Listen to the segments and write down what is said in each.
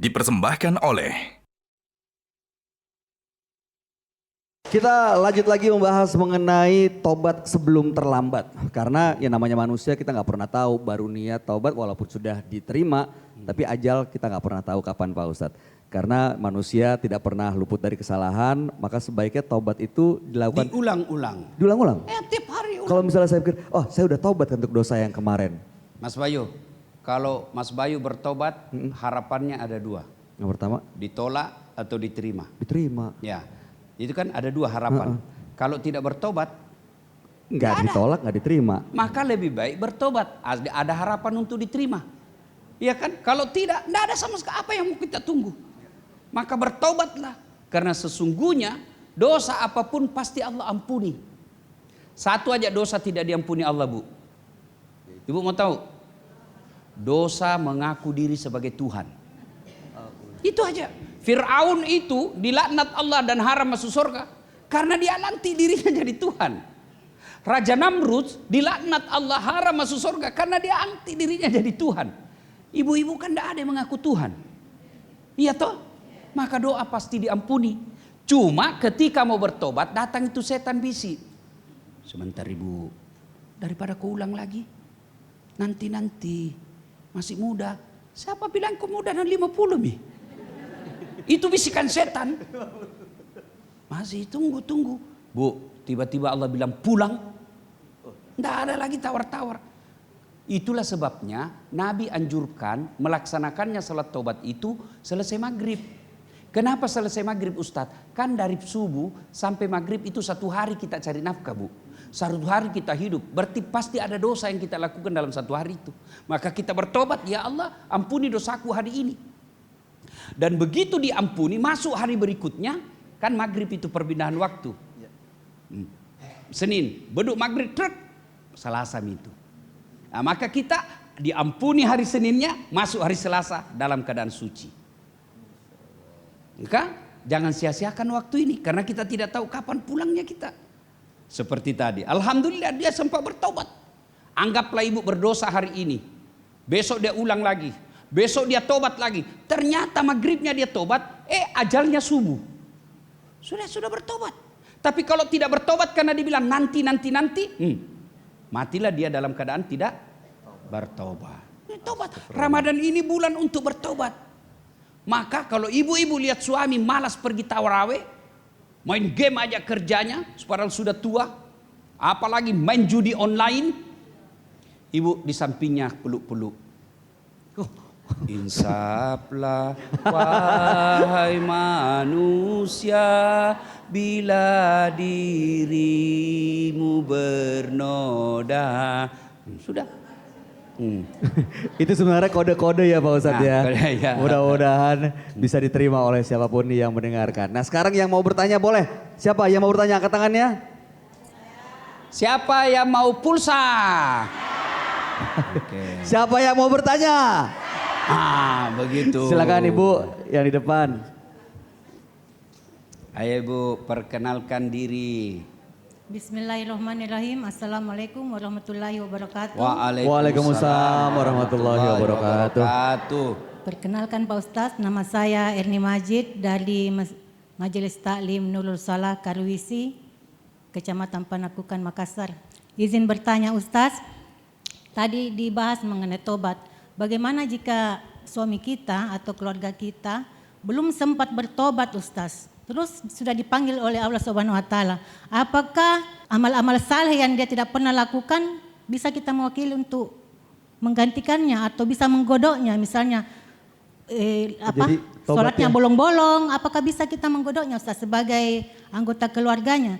dipersembahkan oleh... Kita lanjut lagi membahas mengenai tobat sebelum terlambat. Karena yang namanya manusia kita nggak pernah tahu, baru niat tobat walaupun sudah diterima, tapi ajal kita nggak pernah tahu kapan Pak Ustadz. Karena manusia tidak pernah luput dari kesalahan, maka sebaiknya tobat itu dilakukan diulang-ulang. Diulang-ulang? Tiap hari ulang. Kalau misalnya saya pikir, oh saya udah tobat untuk dosa yang kemarin. Mas Bayu, kalau Mas Bayu bertobat, harapannya ada dua. Yang pertama? Ditolak atau diterima. Diterima. Ya, itu kan ada dua harapan. Kalau tidak bertobat, Nggak ditolak, nggak diterima. maka lebih baik bertobat. Ada harapan untuk diterima. Iya kan? Kalau tidak, tidak ada sama sekali apa yang mau kita tunggu. Maka bertobatlah. Karena sesungguhnya dosa apapun pasti Allah ampuni. Satu aja dosa tidak diampuni Allah, Bu. Ibu mau tahu? Dosa mengaku diri sebagai Tuhan. Itu aja. Fir'aun itu dilaknat Allah dan haram masuk surga karena dia nanti dirinya jadi Tuhan. Raja Namrud dilaknat Allah haram masuk surga karena dia anti dirinya jadi Tuhan. Ibu-ibu kan tidak ada yang mengaku Tuhan. Iya toh? Maka doa pasti diampuni. Cuma ketika mau bertobat datang itu setan bisi. Sebentar ibu, daripada kau ulang lagi. Nanti masih muda. Siapa bilang kau muda dan 50 nih? Itu bisikan setan. Masih tunggu. Bu, tiba-tiba Allah bilang pulang. Tidak ada lagi tawar-tawar. Itulah sebabnya Nabi anjurkan melaksanakannya salat taubat itu selesai maghrib. Kenapa selesai maghrib Ustadz? Kan dari subuh sampai maghrib itu 1 hari kita cari nafkah, Bu. 1 hari kita hidup, berarti pasti ada dosa yang kita lakukan dalam 1 hari itu. Maka kita bertobat, ya Allah ampuni dosaku hari ini. Dan begitu diampuni, masuk hari berikutnya, kan maghrib itu perpindahan waktu. Senin, beduk maghrib, truk, Selasa itu. Nah, maka kita diampuni hari Seninnya, masuk hari Selasa dalam keadaan suci. Maka jangan sia-siakan waktu ini, karena kita tidak tahu kapan pulangnya kita. Seperti tadi, alhamdulillah dia sempat bertobat. Anggaplah ibu berdosa hari ini, besok dia ulang lagi. Besok dia tobat lagi. Ternyata maghribnya dia tobat, ajalnya subuh. Sudah bertobat. Tapi kalau tidak bertobat karena dibilang nanti, matilah dia dalam keadaan tidak bertobat. Tobat. Ramadan ini bulan untuk bertobat. Maka kalau ibu-ibu lihat suami malas pergi tarawih, main game aja kerjanya, padahal sudah tua, apalagi main judi online, ibu di sampingnya peluk-peluk. Insaflah wahai manusia, bila dirimu bernoda. Sudah. Itu sebenarnya kode-kode ya Pak Ustadz ya. Ya. Mudah-mudahan bisa diterima oleh siapapun yang mendengarkan. Nah sekarang yang mau bertanya boleh. Siapa yang mau bertanya? Angkat tangannya. Siapa yang mau pulsa? Siapa yang mau bertanya? Begitu. Silakan Ibu yang di depan. Ayo Ibu, perkenalkan diri. Bismillahirrahmanirrahim. Assalamualaikum warahmatullahi wabarakatuh. Waalaikumsalam warahmatullahi wabarakatuh. Perkenalkan Pak Ustadz, nama saya Erni Majid dari Majelis Taklim Nurul Salah Karwisi, Kecamatan Panakukan, Makassar. Izin bertanya Ustadz, tadi dibahas mengenai tobat. Bagaimana jika suami kita atau keluarga kita belum sempat bertobat Ustadz? Terus sudah dipanggil oleh Allah Subhanahu wa taala. Apakah amal-amal saleh yang dia tidak pernah lakukan bisa kita mewakili untuk menggantikannya atau bisa menggodoknya, misalnya sholatnya bolong-bolong, apakah bisa kita menggodoknya Ustaz sebagai anggota keluarganya?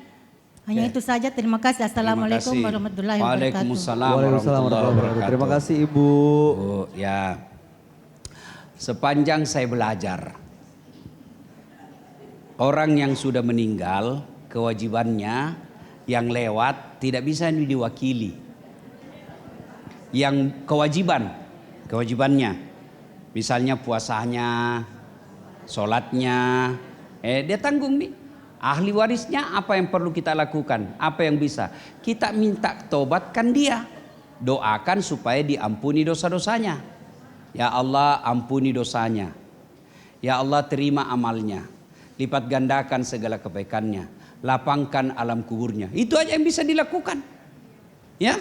Hanya itu saja, terima kasih. Assalamualaikum warahmatullahi wabarakatuh. Waalaikumsalam warahmatullahi wabarakatuh. Terima kasih Ibu. Ya, sepanjang saya belajar, orang yang sudah meninggal, kewajibannya yang lewat tidak bisa diwakili. Yang kewajibannya, misalnya puasanya, sholatnya, dia tanggung nih. Ahli warisnya apa yang perlu kita lakukan, apa yang bisa. Kita minta tobatkan dia. Doakan supaya diampuni dosa-dosanya. Ya Allah ampuni dosanya. Ya Allah, terima amalnya, lipat gandakan segala kebaikannya, lapangkan alam kuburnya. Itu aja yang bisa dilakukan. Ya,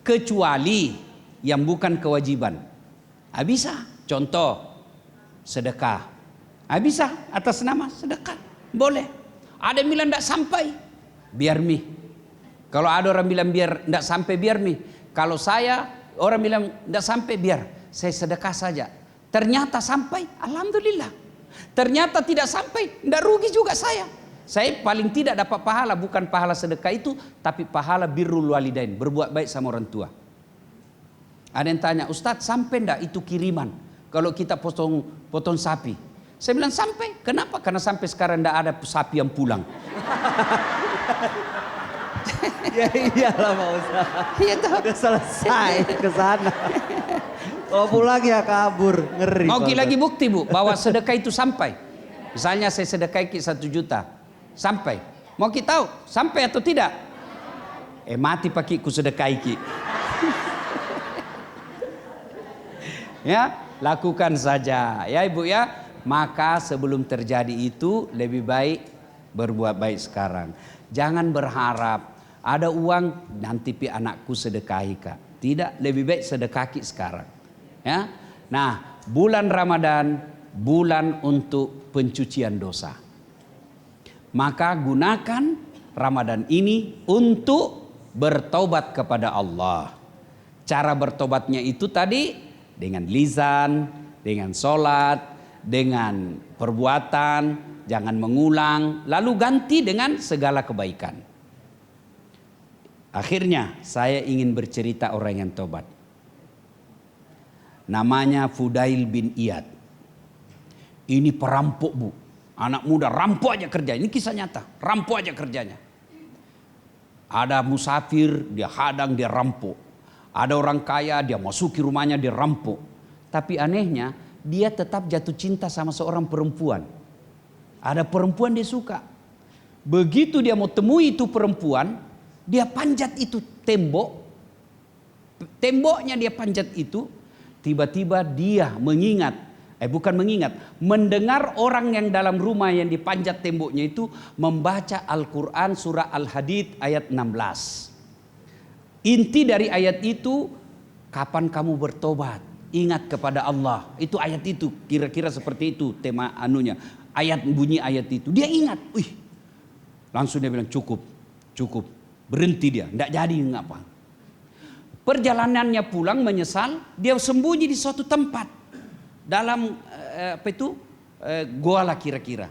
kecuali yang bukan kewajiban. Bisa, contoh sedekah. Bisa atas nama sedekah, boleh. Ada yang bilang tidak sampai, biar mi. Kalau ada orang bilang biar tidak sampai, biar mi. Kalau saya, orang bilang tidak sampai, biar saya sedekah saja. Ternyata sampai, alhamdulillah. Ternyata tidak sampai, tidak rugi juga saya. Saya paling tidak dapat pahala, bukan pahala sedekah itu, tapi pahala birrul walidain, berbuat baik sama orang tua. Ada yang tanya, Ustadz sampai enggak itu kiriman kalau kita potong sapi? Saya bilang sampai. Kenapa? Karena sampai sekarang enggak ada sapi yang pulang. Ya iyalah Pak Ustadz. Iya toh. Udah selesai ke sana. Kalau pulang ya kabur, ngeri. Mau Pak Ustadz. lagi bukti Bu bahwa sedekah itu sampai. Misalnya saya sedekah 1 juta, sampai. Mau kita tahu sampai atau tidak? Mati pakai ku sedekah iki. Ya, lakukan saja ya Ibu ya. Maka sebelum terjadi itu lebih baik berbuat baik sekarang. Jangan berharap ada uang nanti pi anakku sedekahi Kak. Tidak, lebih baik sedekahi sekarang. Ya. Nah, bulan Ramadan bulan untuk pencucian dosa. Maka gunakan Ramadan ini untuk bertobat kepada Allah. Cara bertobatnya itu tadi dengan lisan, dengan sholat, dengan perbuatan, jangan mengulang, lalu ganti dengan segala kebaikan. Akhirnya saya ingin bercerita orang yang tobat. Namanya Fudail bin Iyad. Ini perampok Bu. Anak muda rampok aja kerja. Ini kisah nyata. Rampok aja kerjanya. Ada musafir, dia hadang, dia rampok. Ada orang kaya, dia masuki rumahnya, dia rampok. Tapi anehnya, dia tetap jatuh cinta sama seorang perempuan. Ada perempuan dia suka. Begitu dia mau temui itu perempuan, dia panjat itu tembok. Temboknya dia panjat itu. Tiba-tiba dia mendengar orang yang dalam rumah yang dipanjat temboknya itu membaca Al-Quran surah Al-Hadid ayat 16. Inti dari ayat itu, kapan kamu bertobat, ingat kepada Allah. Itu ayat itu, kira-kira seperti itu tema anunya. Ayat bunyi ayat itu, dia ingat. Langsung dia bilang cukup. Berhenti dia, tidak jadi ngapa. Perjalanannya pulang menyesal, dia sembunyi di suatu tempat. Dalam gua lah kira-kira.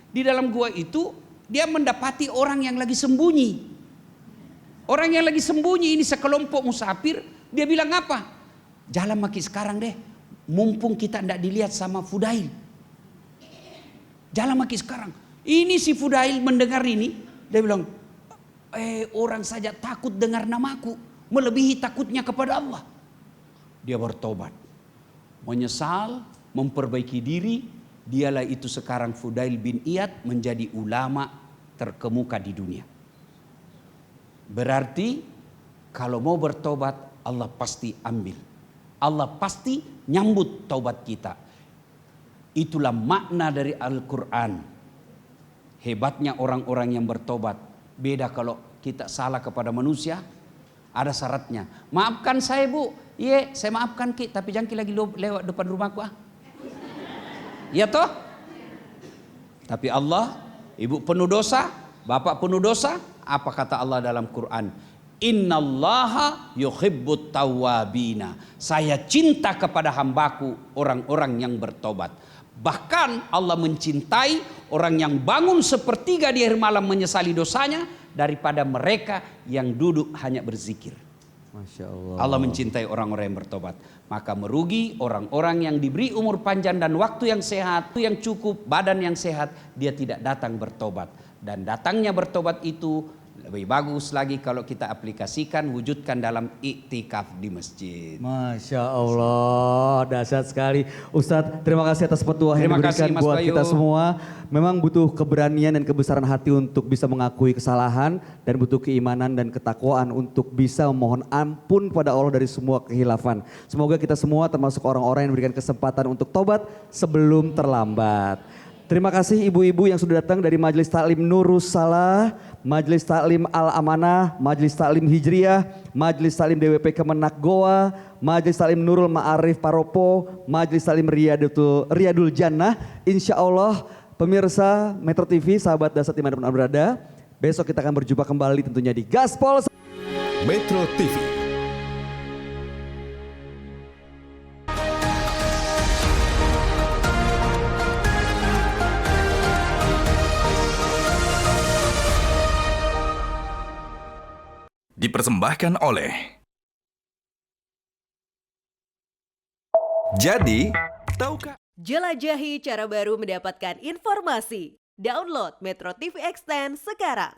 Di dalam gua itu dia mendapati orang yang lagi sembunyi. Orang yang lagi sembunyi ini sekelompok musafir. Dia bilang apa? Jalan maki sekarang deh. Mumpung kita tidak dilihat sama Fudail. Jalan maki sekarang. Ini si Fudail mendengar ini. Dia bilang, orang saja takut dengar namaku. Melebihi takutnya kepada Allah. Dia bertobat. Menyesal, memperbaiki diri. Dialah itu sekarang Fudail bin Iyad menjadi ulama terkemuka di dunia. Berarti kalau mau bertobat Allah pasti ambil. Allah pasti nyambut taubat kita. Itulah makna dari Al-Quran. Hebatnya orang-orang yang bertobat. Beda kalau kita salah kepada manusia. Ada syaratnya. Maafkan saya Bu. Iya saya maafkan Ki. Tapi jangan Ki lagi lewat depan rumahku Ya toh? Tapi Allah, ibu penuh dosa, bapak penuh dosa. Apa kata Allah dalam Quran? Innallaha yuhibbut tawwabina. Saya cinta kepada hambaku orang-orang yang bertobat. Bahkan Allah mencintai orang yang bangun sepertiga di akhir malam menyesali dosanya daripada mereka yang duduk hanya berzikir. Masya Allah. Allah mencintai orang-orang yang bertobat. Maka merugi orang-orang yang diberi umur panjang dan waktu yang sehat, yang cukup, badan yang sehat, dia tidak datang bertobat. Dan datangnya bertobat itu Lebih bagus lagi kalau kita aplikasikan, wujudkan dalam iktikaf di masjid. Masya Allah, dahsyat sekali. Ustadz, terima kasih atas petuah yang Terima diberikan kasih, Mas buat Bayu. kita semua. Memang butuh keberanian dan kebesaran hati untuk bisa mengakui kesalahan dan butuh keimanan dan ketakwaan untuk bisa memohon ampun kepada Allah dari semua kehilafan. Semoga kita semua termasuk orang-orang yang diberikan kesempatan untuk tobat sebelum terlambat. Terima kasih ibu-ibu yang sudah datang dari Majelis Taklim Nurus Salah, Majelis Taklim Al-Amanah, Majelis Taklim Hijriyah, Majelis Taklim DWP Kemenak Goa, Majelis Taklim Nurul Ma'arif Paropo, Majelis Taklim Riyadul Jannah. Insya Allah pemirsa Metro TV, sahabat Dasar dimanapun Anda berada, besok kita akan berjumpa kembali tentunya di Gaspol Metro TV. Dipersembahkan oleh Jadi, tahukah? Jelajahi cara baru mendapatkan informasi. Download Metro TV Extend sekarang.